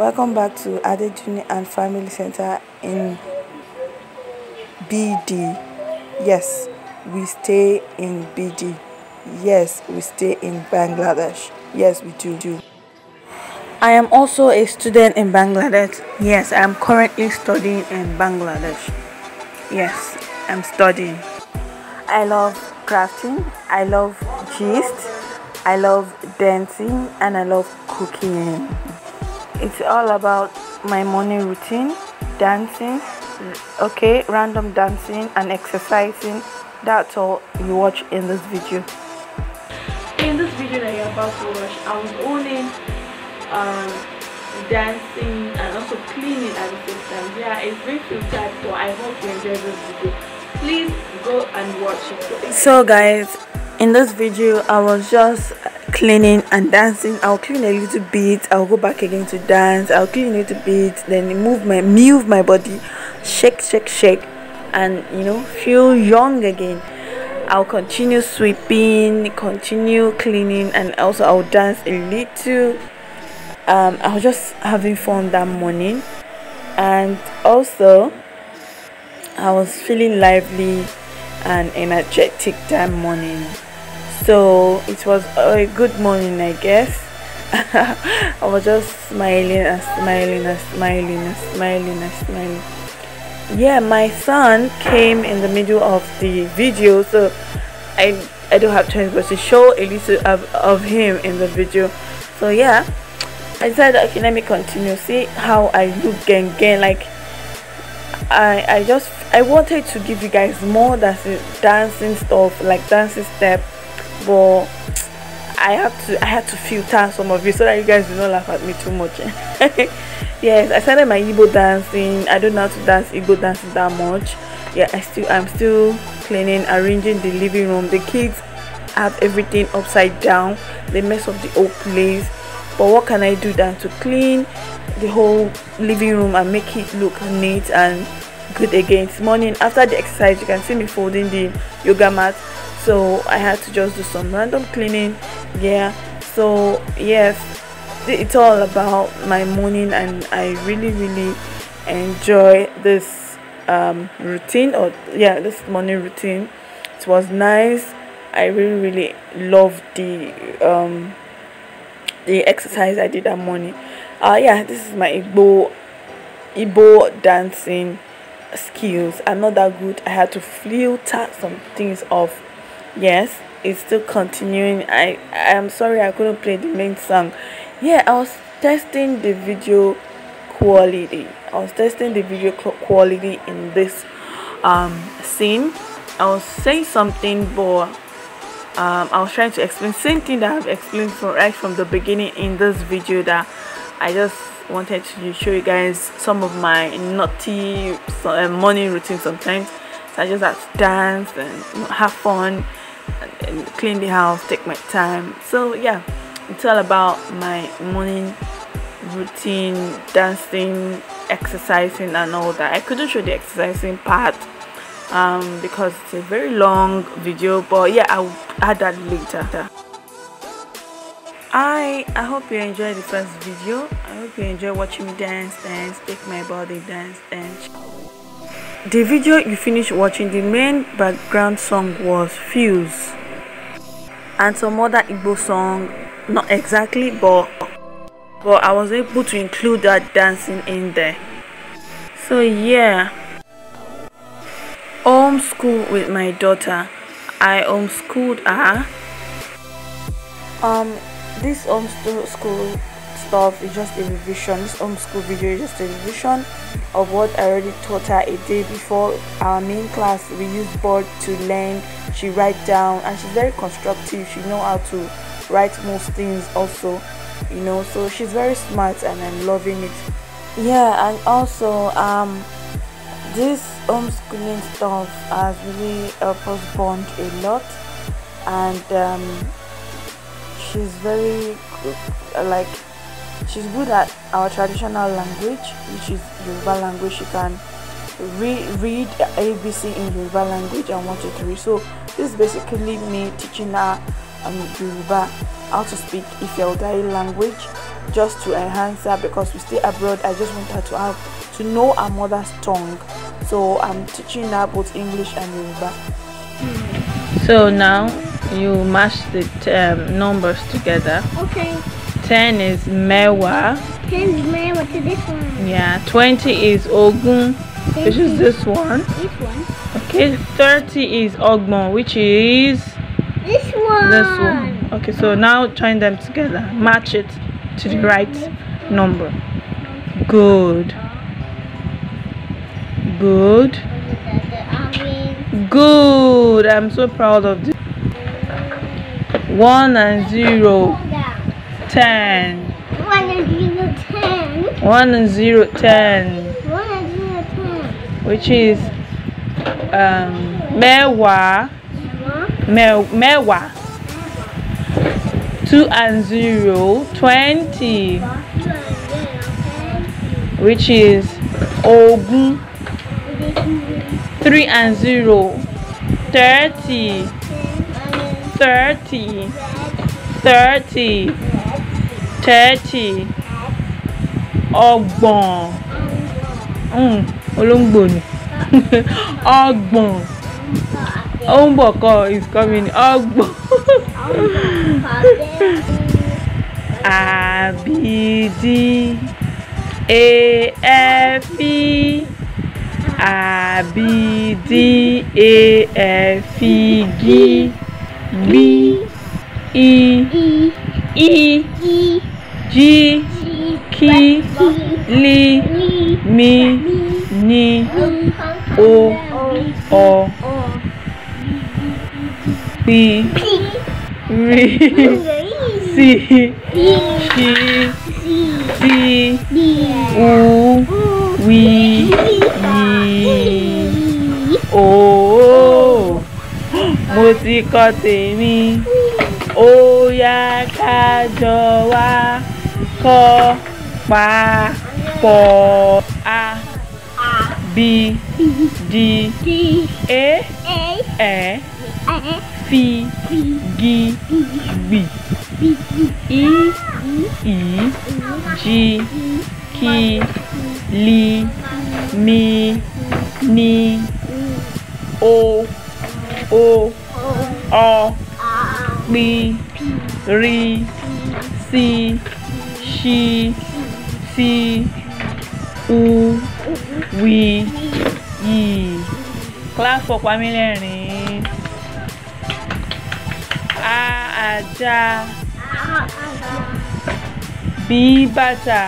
Welcome back to Adedunni&Family Centa in BD. Yes, we stay in BD. Yes, we stay in Bangladesh. Yes, we do. I am also a student in Bangladesh. Yes, I am currently studying in Bangladesh. Yes, I'm studying. I love crafting. I love gist. I love dancing, and I love cooking. It's all about my morning routine, dancing, okay, random dancing and exercising. That's all you watch in this video. In this video that you're about to watch, I was owning dancing and also cleaning at the same time. Yeah, it's very filtered, but I hope you enjoy this video. Please go and watch it. So guys, in this video I was just cleaning and dancing. I'll clean a little bit, I'll go back again to dance, I'll clean a little bit, then move my body, shake, and feel young again. I'll continue sweeping, continue cleaning, and also I'll dance a little. I was just having fun that morning, and also I was feeling lively and energetic that morning. So it was a good morning, I guess. I was just smiling. Yeah, my son came in the middle of the video, so I don't have time but to show a little of him in the video. So yeah, I decided, okay, let me continue. See how I look again. Like I wanted to give you guys more dancing stuff, like dancing step, but I had to filter some of it so that you guys do not laugh at me too much. Yes, I started my Igbo dancing. I don't know how to dance Igbo dancing that much. Yeah, I'm still cleaning, arranging the living room. The kids have everything upside down. They mess up the whole place. But what can I do than to clean the whole living room and make it look neat and good again? This morning after the exercise, you can see me folding the yoga mat, so I had to just do some random cleaning. Yeah, so yes, it's all about my morning, and I really enjoy this routine, or yeah, this morning routine. It was nice. I really loved the exercise I did that morning. Yeah, this is my Igbo dancing skills. I'm not that good. I had to filter some things off. Yes, it's still continuing. I am sorry I couldn't play the main song. Yeah, I was testing the video quality. In this scene. I was saying something, but I was trying to explain same thing that I've explained right from the beginning in this video, that I just wanted to show you guys some of my naughty morning routine. Sometimes so I just have to dance and have fun and clean the house, take my time. So yeah, it's all about my morning routine, dancing, exercising and all that. I couldn't show the exercising part because it's a very long video, but yeah, I'll add that later. I hope you enjoyed the first video. I hope you enjoy watching me dance, take my body, dance. The video you finished watching, the main background song was Fuse and some other Igbo song, not exactly, but I was able to include that dancing in there. So yeah, homeschool with my daughter. I homeschooled her. This homeschool stuff is just a revision. This homeschool video is just a revision of what I already taught her a day before. Our main class, we use board to learn. She write down, and she's very constructive. She know how to write most things also, so she's very smart and I'm loving it. Yeah, and also this homeschooling stuff has really helped us bond a lot, and she's very good, she's good at our traditional language, which is Yoruba language. She can read ABC in Yoruba language and want it to read. So this is basically me teaching her Yoruba, how to speak Ife language, just to enhance her, because we stay abroad. I just want her to know her mother's tongue, so I'm teaching her both English and Yoruba. So now you mash the numbers together. Okay. 10 is mewa. 10 is mewa to this one. Yeah. 20 is ogun, which is this one. This one. Okay. 30 is ogbon, which is this one. This one. Okay. So now join them together. Match it to the right number. Good. Good. Good. I'm so proud of this. 1 and 0. 10. 1 and 0, 10. 1 and 0, 10. 1 and 0, 10. Which is mewa. Mewa. 2 and 0, 20. Which is ogun. 3 and 0, 30. 30. 30. 30. Ọgbọ̀n. Olóńgbò ni. Ọgbọ̀n. Omboko is coming. Ọgbọ̀n. Abidi. A-F-E. Abidi. A-F-E. E G Ki Li Mi Ni O P Ri Si Shi Si U Wi Yi O. Mo ti kọ́ tèmi. Ó yá ká jọ wá kọ́ papọ̀. A B D E F G B E G Ki Li Mi Ni O P Ri Si Shi Si U Wi Yi. Clap for Pamilerin. A aja. B bata.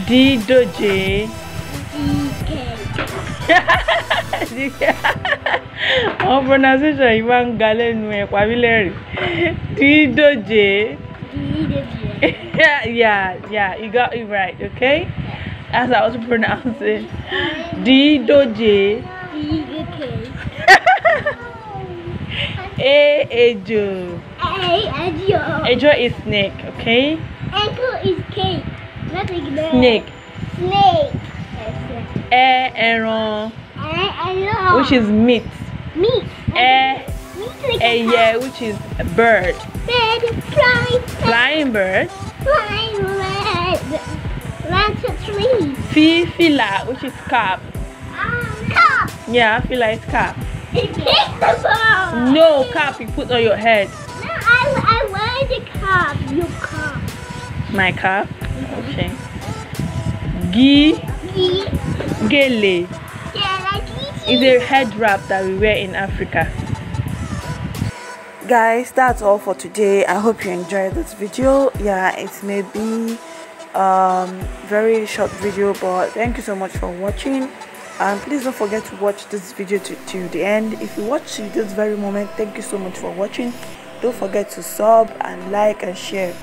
D doje. Our pronunciation even galen me Pamilerin. D doje. Yeah, you got it right, okay? That's how to pronounce it. D doje. Ejo. Ejo is snake, okay? Ankle is cake. Nothing there. Snake. Snake. Eron. Which is meat. Meat. Yeah, which is a bird. Bird. Flying bird. Flying bird. 1, 2, 3. Fila, which is cap. Cup. Yeah, fila is cap. It's ball. No, cap you put on your head. No, I want the cup. Your cup. My cap? Okay. Gele is a head wrap that we wear in Africa. Guys, that's all for today. I hope you enjoyed this video. Yeah, it may be very short video, but thank you so much for watching, and please don't forget to watch this video to the end. If you watch this very moment, thank you so much for watching. Don't forget to sub and like and share.